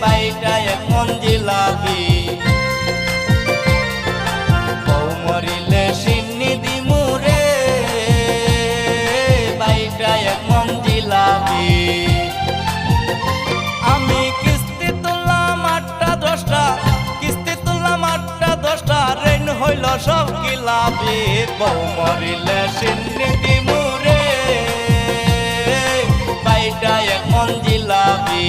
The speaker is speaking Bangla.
বাইটা এক মন জিলাপি বউ মরিলে সিন্নি দিমু রে বাইটা এক মন জিলাপি আমি কিস্তি তুললাম 8টা 10টা কিস্তি তুললাম 8টা 10টা ঋণ হইল সব গিলাপি বউ মরিলে সিন্নি দিমু রে বাইটা এক মন জিলাপি